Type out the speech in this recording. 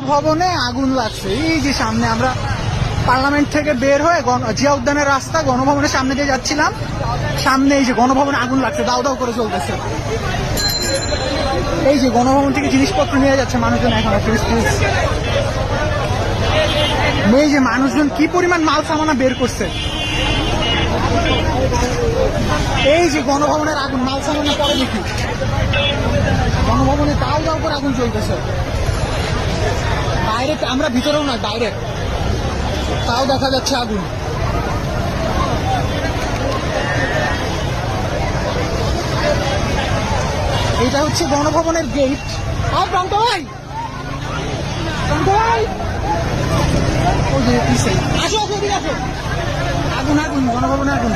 ভবনে আগুন লাগছে। এই যে সামনে আমরা পার্লামেন্ট থেকে বের হয়ে জিয়া উদ্যানের রাস্তা গণভবনের সামনে দিয়ে যাচ্ছিলাম, সামনে এই যে গণভবনে আগুন লাগছে, দাও দাও করে চলতেছে। এই যে গণভবন থেকে জিনিসপত্র নিয়ে যাচ্ছে মানুষজন এখন। এই যে মানুষজন কি পরিমাণ মাল সামানা বের করছে। এই যে গণভবনের আগুন, মাল সামানা পরে দেখি গণভবনে দাও দাও করে আগুন চলতেছে। ডাইরেক্ট আমরা ভিতরেও না, ডাইরেক্ট তাও দেখা যাচ্ছে আগুন। এটা হচ্ছে গণভবনের গেট। আর প্রান্ত ভাই, প্রান্ত ভাই, ওই যে আসো আসো, এদিকে আসো। আগুন আগুন, গণভবনে আগুন।